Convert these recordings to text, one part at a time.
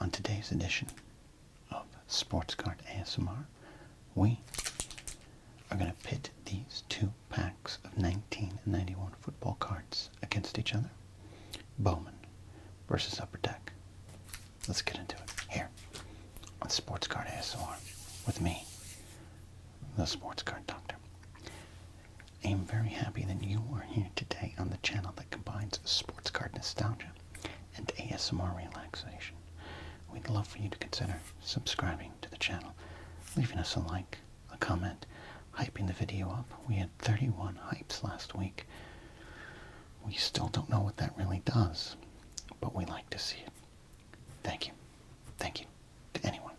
On today's edition of Sports Card ASMR, we are going to pit these two packs of 1991 football cards against each other. Bowman versus Upper Deck. Let's get into it here on Sports Card ASMR with me, the Sports Card Doctor. I am very happy that you are here today on the channel that combines sports card nostalgia and ASMR relaxation. We'd love for you to consider subscribing to the channel, leaving us a like, a comment, hyping the video up. We had 31 hypes last week. We still don't know what that really does, but we like to see it. Thank you. Thank you to anyone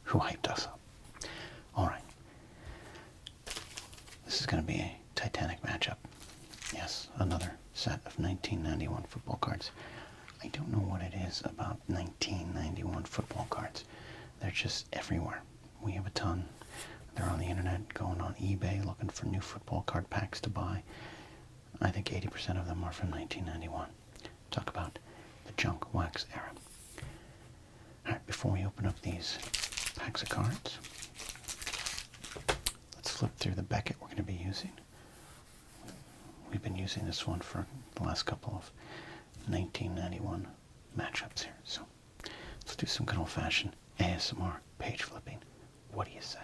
who hyped us up. Alright. This is going to be a titanic matchup. Yes, another set of 1991 football cards. I don't know what it is about 1991 football cards. They're just everywhere. We have a ton. They're on the internet, going on eBay, looking for new football card packs to buy. I think 80% of them are from 1991. Talk about the junk wax era. Alright, before we open up these packs of cards, let's flip through the Beckett we're going to be using. We've been using this one for the last couple of 1991 matchups here. So let's do some good old-fashioned ASMR page flipping. What do you say?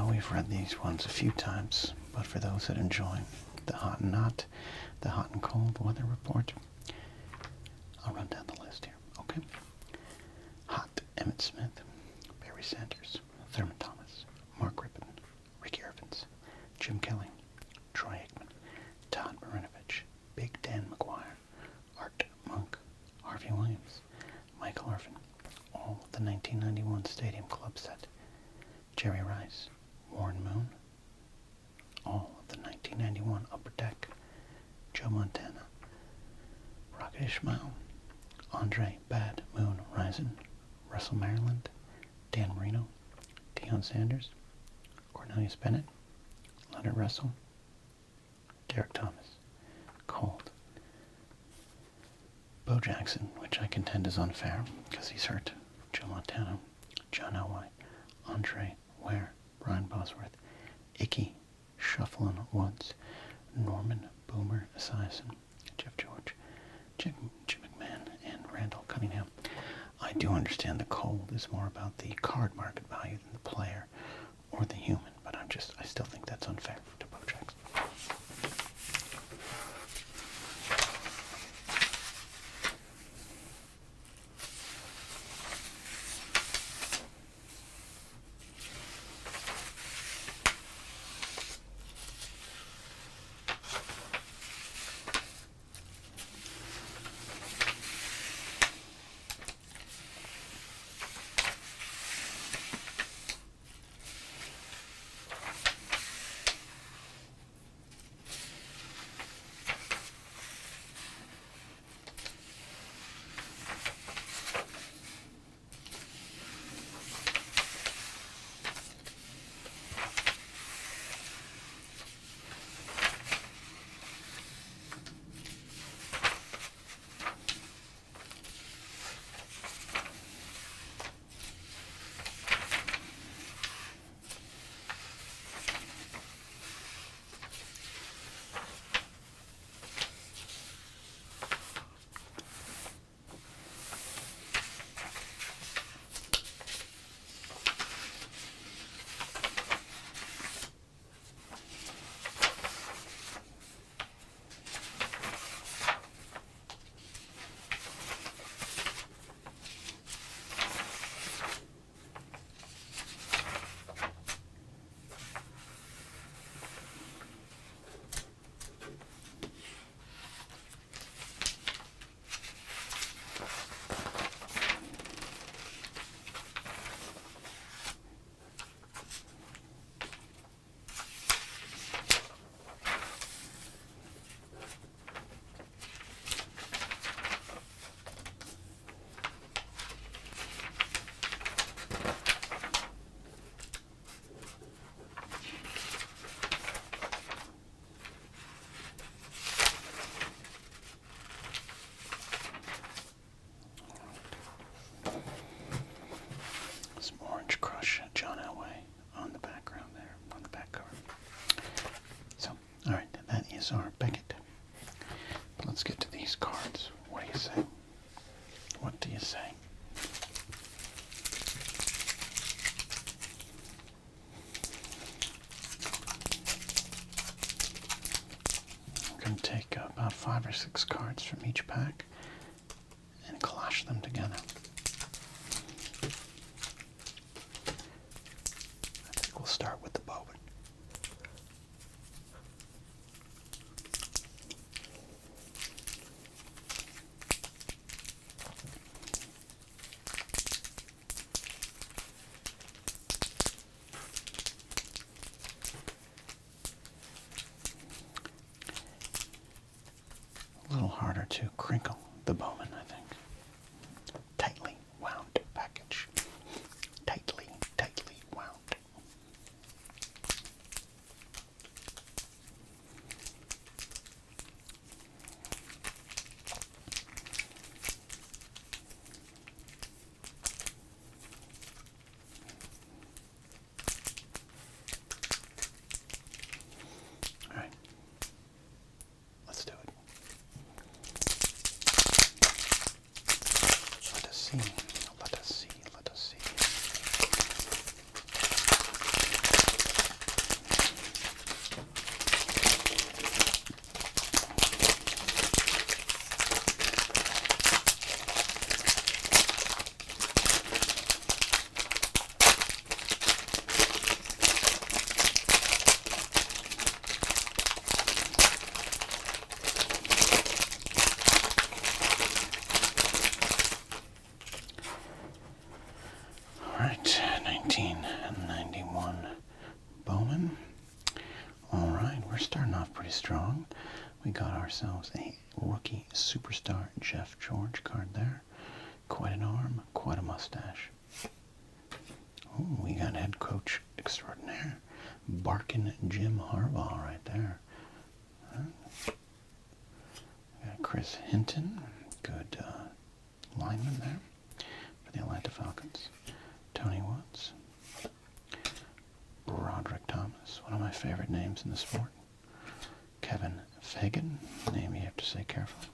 We've read these ones a few times, but for those that enjoy the hot and not, the hot and cold weather report, I'll run down the list here, okay? Hot, Emmett Smith, Barry Sanders, Thurman Thomas, Mark Rippon, Ricky Irvins, Jim Kelly, Troy Aikman, Todd Marinovich, Big Dan McGuire, Art Monk, Harvey Williams, Michael Irvin, all of the 1991 Stadium Club set, Jerry Rice, Warren Moon, all of the 1991 Upper Deck, Joe Montana, Rocket Ishmael, Andre Bad Moon Rison, Russell Maryland, Dan Marino, Deion Sanders, Cornelius Bennett, Leonard Russell, Derek Thomas, Cold, Bo Jackson, which I contend is unfair because he's hurt, Joe Montana, John Elway, Andre Ware, Brian Bosworth, Icky Shufflin Woods, Norman Boomer Esiason, Jeff George, Jim McMahon, and Randall Cunningham. I do understand the cold is more about the card market value than the player or the human, but I still think that's unfair to Bo Jackson. names are Beckett. But let's get to these cards. What do you say? What do you say? I'm going to take about 5 or 6 cards from each pack and clash them together. I think we'll start with the Bowman. A little harder to crinkle the Bowman, I think. Tightly wound package. Tightly wound. All right. Let's do it. Let us see. Let us see. Let us see. All right, 1991 Bowman. All right, we're starting off pretty strong. We got ourselves a rookie superstar Jeff George card there. Quite an arm, quite a mustache. Ooh, we got head coach extraordinaire, Barkin Jim Harbaugh right there. We got Chris Hinton, good lineman there for the Atlanta Falcons. Tony Woods. Broderick Thomas, one of my favorite names in the sport. Kevin Fagan, name you have to say carefully.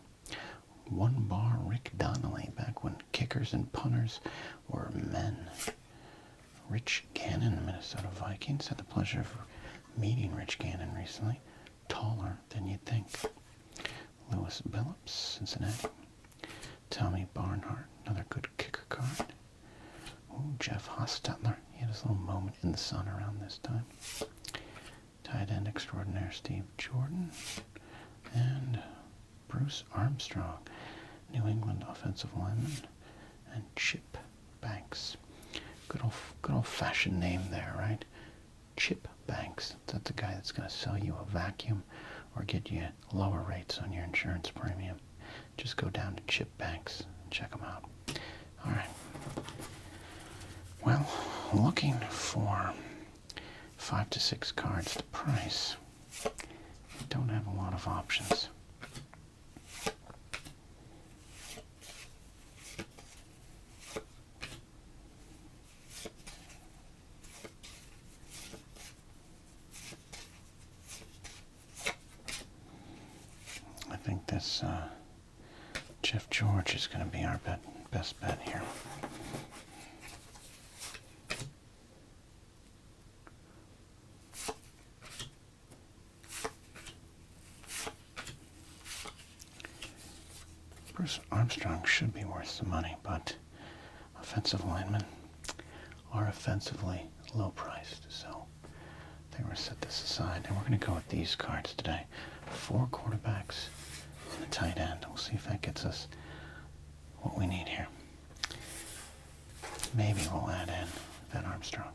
One bar Rick Donnelly, back when kickers and punters were men. Rich Gannon, the Minnesota Vikings. Had the pleasure of meeting Rich Gannon recently. Taller than you'd think. Lewis Billups, Cincinnati. Tommy Barnhart, another good kicker card. Ooh, Jeff Hostetler. He had his little moment in the sun around this time. Tight end extraordinaire Steve Jordan. And Bruce Armstrong, New England offensive lineman. And Chip Banks. Good old-fashioned name there, right? Chip Banks. That's the guy that's going to sell you a vacuum or get you lower rates on your insurance premium. Just go down to Chip Banks and check them out. All right. Well, looking for 5 to 6 cards to price. Don't have a lot of options. I think this Jeff George is going to be our best bet here. Bruce Armstrong should be worth some money, but offensive linemen are offensively low-priced, so I think we're going to set this aside, and we're going to go with these cards today. 4 quarterbacks and a tight end. We'll see if that gets us what we need here. Maybe we'll add in Ben Armstrong.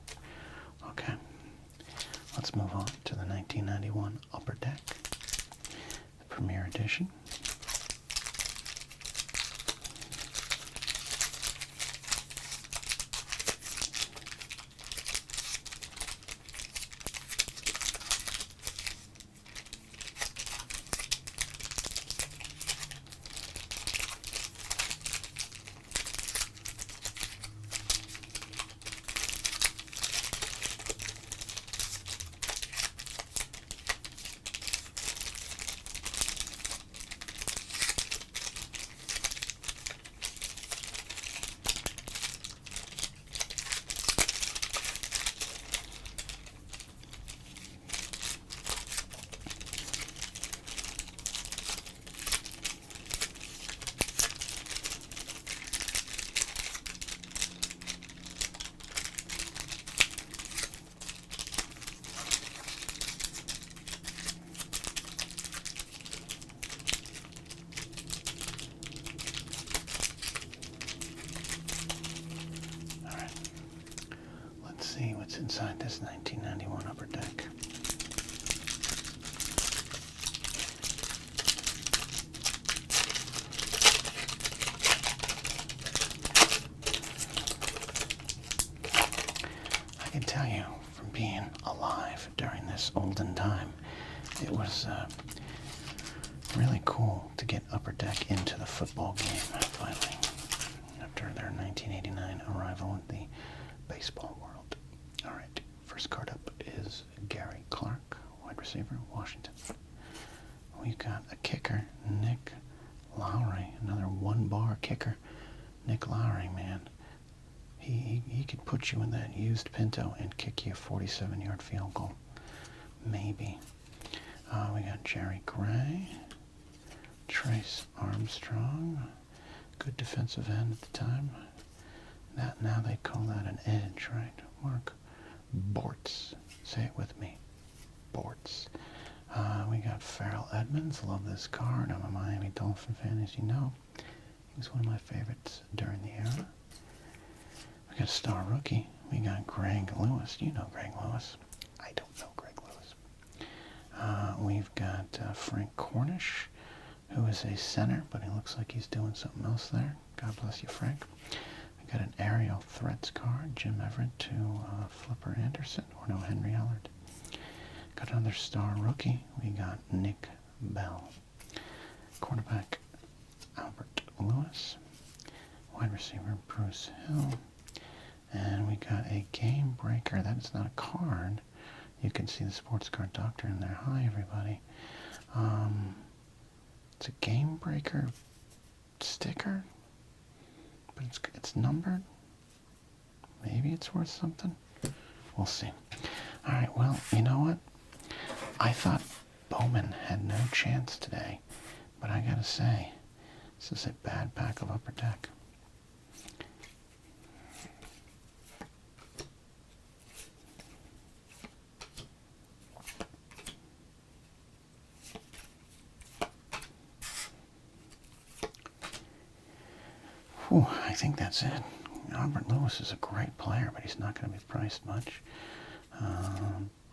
Okay, let's move on to the 1991 Upper Deck, the Premier Edition. inside this 1991 Upper Deck. I can tell you from being alive during this olden time, it was really cool to get Upper Deck into the football game finally, after their 1989 arrival in the baseball world. All right, first card up is Gary Clark, wide receiver, Washington. We've got a kicker, Nick Lowry, another one-bar kicker. Nick Lowry, man, he could put you in that used Pinto and kick you a 47-yard field goal, maybe. We got Jerry Gray, Trace Armstrong, good defensive end at the time. Now they call that an edge, right? Mark Bortz. Say it with me. Bortz. We got Farrell Edmonds. Love this card. I'm a Miami Dolphin fan, as you know. He was one of my favorites during the era. We got a star rookie. We got Greg Lewis. You know Greg Lewis. I don't know Greg Lewis. We've got Frank Cornish, who is a center, but he looks like he's doing something else there. God bless you, Frank. We got an aerial threats card, Jim Everett to Flipper Anderson, or no, Henry Allard. Got another star rookie. We got Nick Bell. Quarterback, Albert Lewis. Wide receiver, Bruce Hill. And we got a game breaker. That is not a card. You can see the sports card doctor in there. Hi, everybody. It's a game breaker sticker, but it's numbered. Maybe it's worth something. We'll see. All right, well, you know what? I thought Bowman had no chance today, but I gotta say, this is a bad pack of Upper Deck. Whew, I think that's it. Albert Lewis is a great player, but he's not going to be priced much.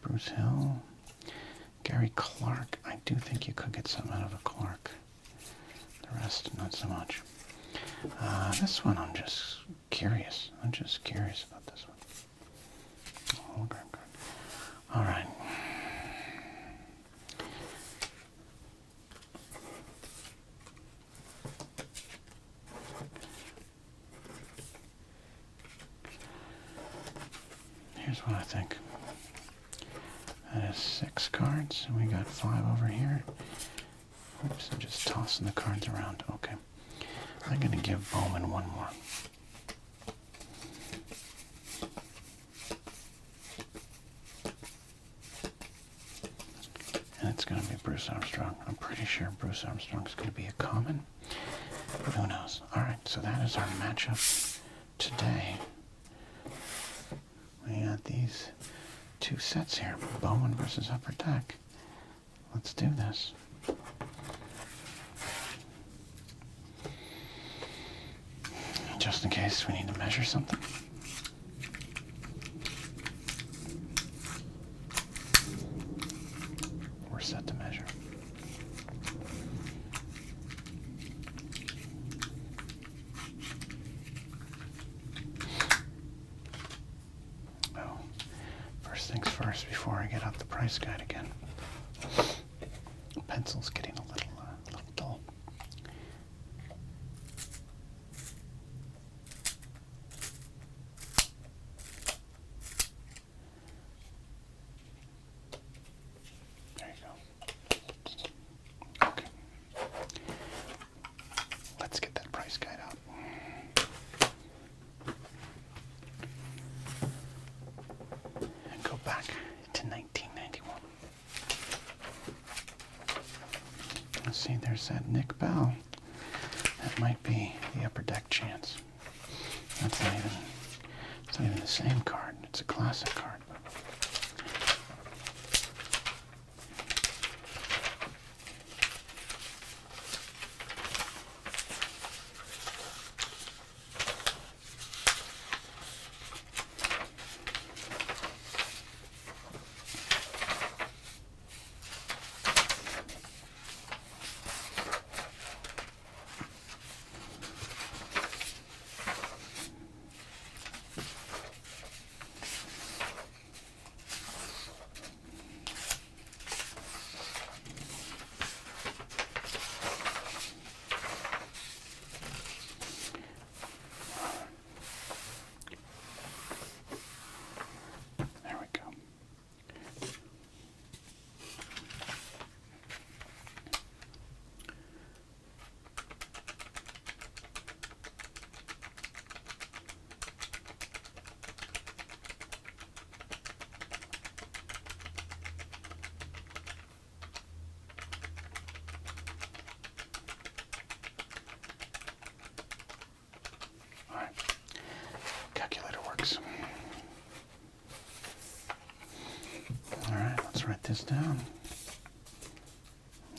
Bruce Hill. Gary Clark. I do think you could get something out of a Clark. The rest, not so much. This one, I'm just curious. I'm just curious about this one. Okay, good. All right. Here's what I think. That is 6 cards, and we got 5 over here. Oops, I'm just tossing the cards around. Okay. I'm going to give Bowman one more. And it's going to be Bruce Armstrong. I'm pretty sure Bruce Armstrong is going to be a common, but who knows. All right, so that is our matchup today. We got these 2 sets here, Bowman versus Upper Deck. Let's do this. Just in case we need to measure something. We're set to measure. First things first, before I get out the price guide again. Pencil's getting a little dull. There you go. Okay. Let's get that price guide out. Back to 1991. Let's see, there's that Nick Bell. That might be the Upper Deck chance. It's not even the same card. It's a classic card.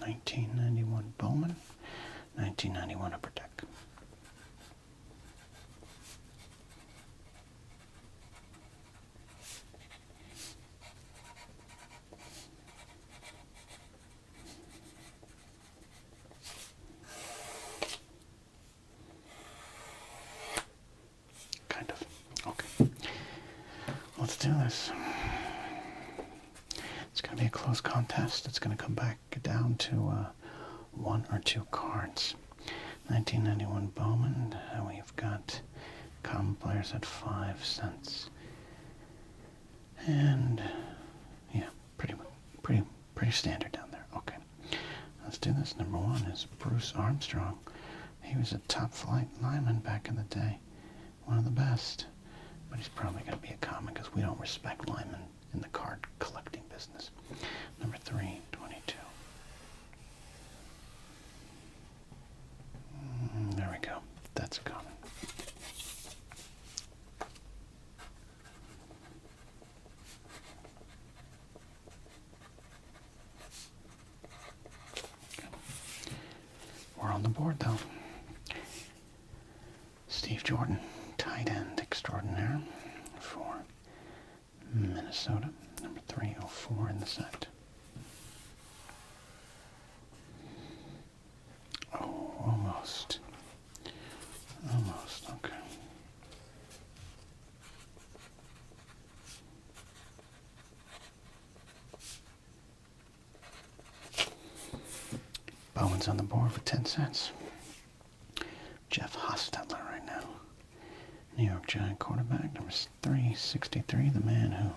1991 Bowman, 1991 upper deck. Kind of. Okay. Let's do this. It's going to be a close contest. It's going to come back down to one or two cards. 1991 Bowman. We've got common players at 5 cents. And yeah, pretty standard down there. Okay. Let's do this. Number 1 is Bruce Armstrong. He was a top flight lineman back in the day. One of the best. But he's probably going to be a common because we don't respect linemen in the card collecting business. Number 3, 22. There we go. That's a common. We're on the board though. Steve Jordan, tight end extraordinaire for Minnesota. Number 304 in the set. Oh, almost. Almost, okay. Bowman's on the board for 10 cents. Jeff Hostetler right now. New York Giant quarterback, number 363, the man who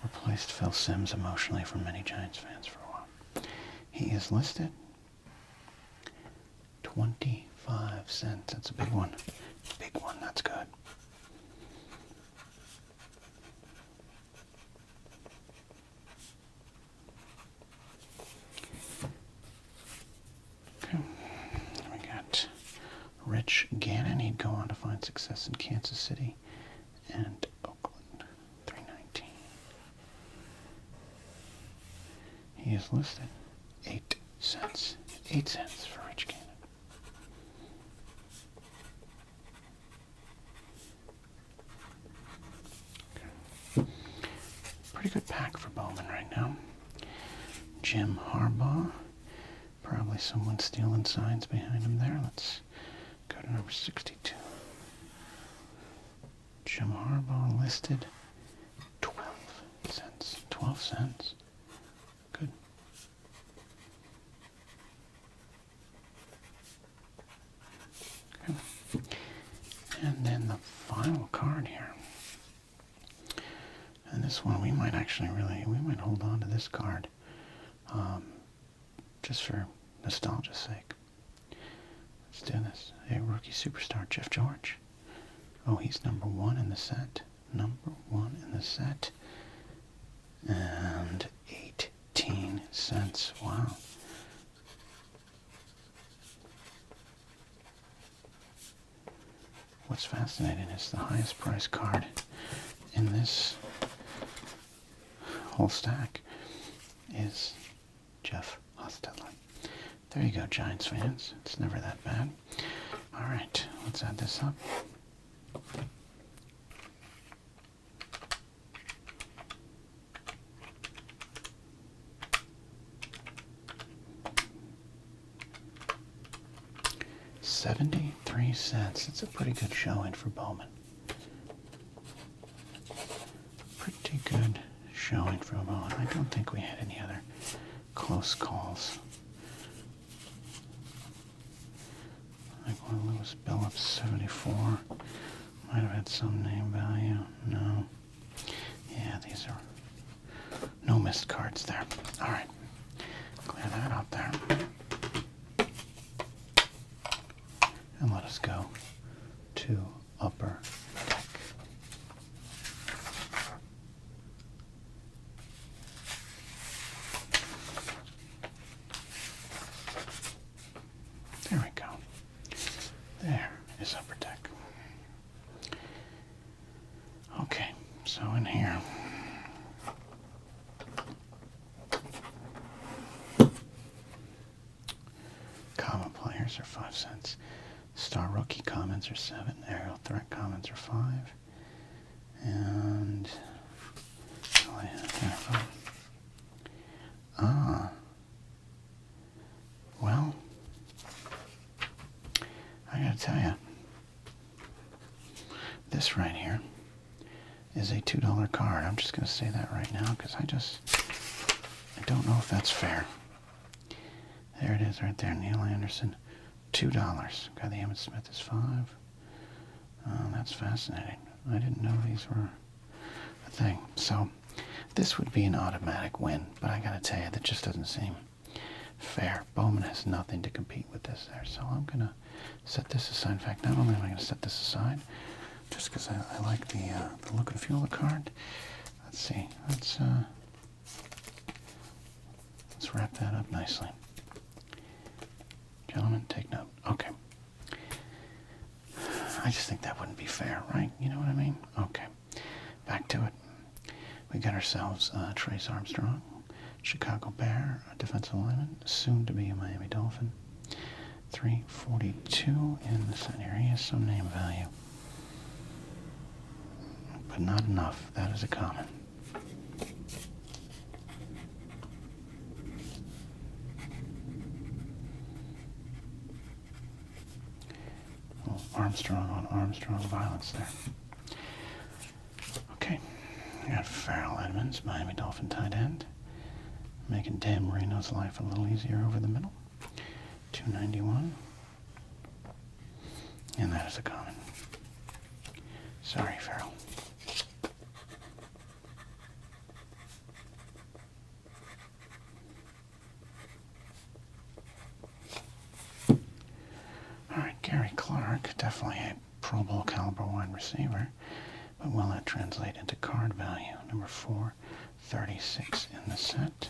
replaced Phil Simms emotionally for many Giants fans for a while. He is listed 25 cents. That's a big one. Big one, that's good. Okay, we got Rich Gannon. He'd go on to find success in Kansas City and Oakland. 319. He is listed 8 cents. 8 cents for Rich Gannon. Okay. Pretty good pack for Bowman right now. Jim Harbaugh. Probably someone stealing signs behind him there. Let's go to number 62. Jim Harbaugh listed 12 cents. 12 cents. Good. Okay. And then the final card here. And this one we might actually we might hold on to this card. Just for nostalgia's sake. Let's do this. A rookie superstar, Jeff George. Oh, he's number 1 in the set. Number 1 in the set. And 18 cents. Wow. What's fascinating is the highest price card in this whole stack is Jeff Hostetler. There you go, Giants fans. It's never that bad. All right, let's add this up. $0.73. It's a pretty good showing for Bowman. Pretty good showing for Bowman. I don't think we had any other close calls. Like one Lewis Billups, 74. Might have had some name value. No. Yeah, these are no missed cards there. All right. Clear that out there. And let us go to upper deck. There we go. There is upper deck. Okay, so in here, Players are 5 cents. Star Rookie comments are 7. Aerial Threat comments are 5. And that's all I have here. Well, I gotta tell you, this right here is a $2 card. I'm just gonna say that right now because I don't know if that's fair. There it is right there, Neil Anderson, $2. Got the Emmitt Smith is 5. That's fascinating. I didn't know these were a thing. So this would be an automatic win, but I gotta tell you, that just doesn't seem fair. Bowman has nothing to compete with this there, so I'm gonna set this aside. In fact, not only am I gonna set this aside, just because I like the look and feel of the card. Let's see. Let's wrap that up nicely. Gentlemen, take note. Okay. I just think that wouldn't be fair, right? You know what I mean? Okay. Back to it. We got ourselves Trace Armstrong, Chicago Bear, a defensive lineman, soon to be a Miami Dolphin. 342 in the set here. He has some name value, but not enough. That is a common. Armstrong on Armstrong violence there. Okay, we got Farrell Edmonds, Miami Dolphin tight end, making Dan Marino's life a little easier over the middle. 291, and that is a common. Sorry, Farrell. Gary Clark, definitely a Pro Bowl caliber wide receiver, but will that translate into card value? Number 436 in the set.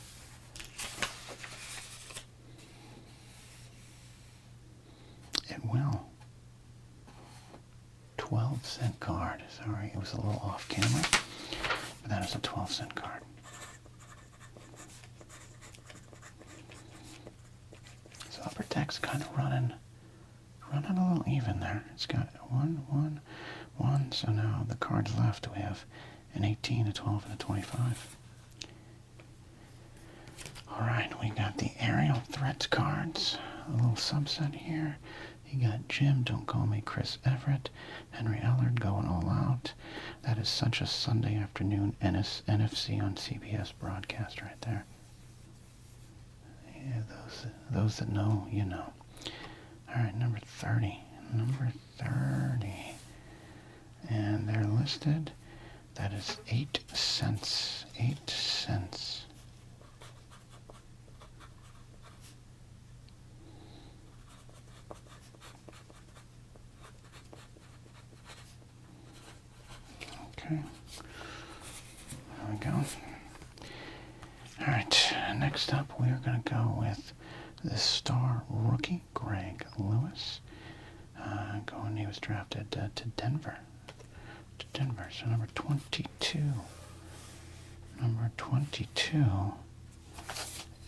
It will. 12-cent card. Sorry, it was a little off camera, but that is a 12-cent card. So upper deck's kind of running a little even there. It's got 1, 1, 1. So now the cards left, we have an 18, a 12, and a 25. All right, we got the aerial threats cards, a little subset here. You got Jim, Don't Call Me Chris Everett, Henry Ellard going all out. That is such a Sunday afternoon NFC on CBS broadcast right there. Yeah, those that know, you know. All right, number 30. Number 30. And they're listed. That is 8 cents. 8 cents. Okay. There we go. All right, next up we're going to go with the star rookie, Greg Lewis. He was drafted to Denver. So number 22. Number 22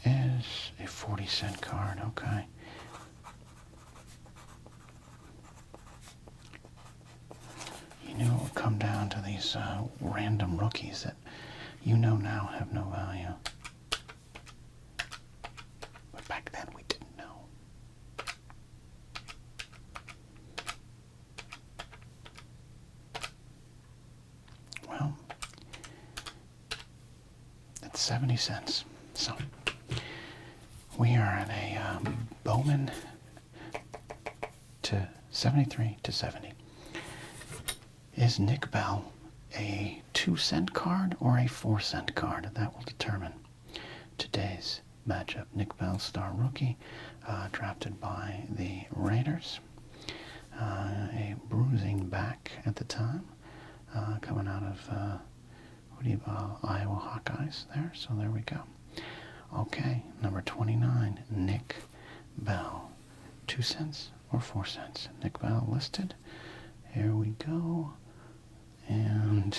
is a 40-cent card. Okay. You knew it would come down to these random rookies that you know now have no value. But back then we didn't know. Well, that's 70 cents. So we are at a Bowman to 73 to 70. Is Nick Bell a 2-cent card or a 4-cent card? That will determine today's matchup. Nick Bell, star rookie, drafted by the Raiders. A bruising back at the time, coming out of Iowa Hawkeyes there. So there we go. Okay, number 29, Nick Bell. 2 cents or 4 cents? Nick Bell listed. Here we go. And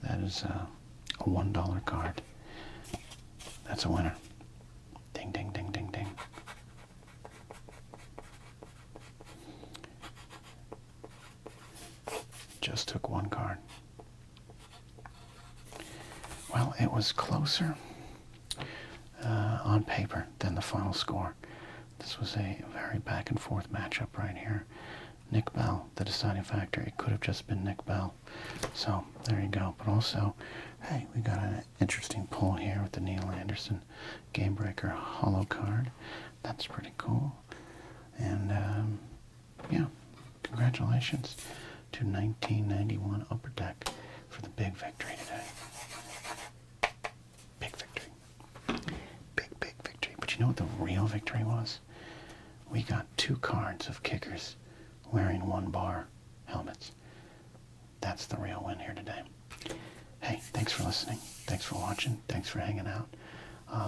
that is a $1 card. That's a winner. Ding, ding, ding, ding, ding. closer on paper than the final score. This was a very back and forth matchup right here. Nick Bell, the deciding factor. It could have just been Nick Bell. So there you go. But also, hey, we got an interesting pull here with the Neil Anderson Game Breaker holo card. That's pretty cool. And yeah, congratulations to 1991 Upper Deck for the big victory today. Big victory. Big victory. But you know what the real victory was? We got 2 cards of kickers wearing 1 bar helmets. That's the real win here today. Hey, thanks for listening. Thanks for watching. Thanks for hanging out.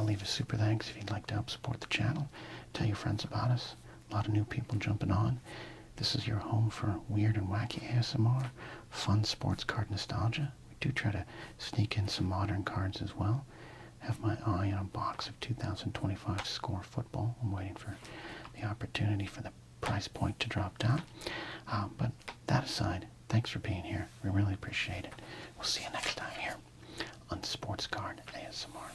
Leave a super thanks if you'd like to help support the channel. Tell your friends about us. A lot of new people jumping on. This is your home for weird and wacky ASMR, fun sports card nostalgia. We do try to sneak in some modern cards as well. Have my eye on a box of 2025 Score football. I'm waiting for the opportunity for the price point to drop down. But that aside, thanks for being here. We really appreciate it. We'll see you next time here on Sports Card ASMR.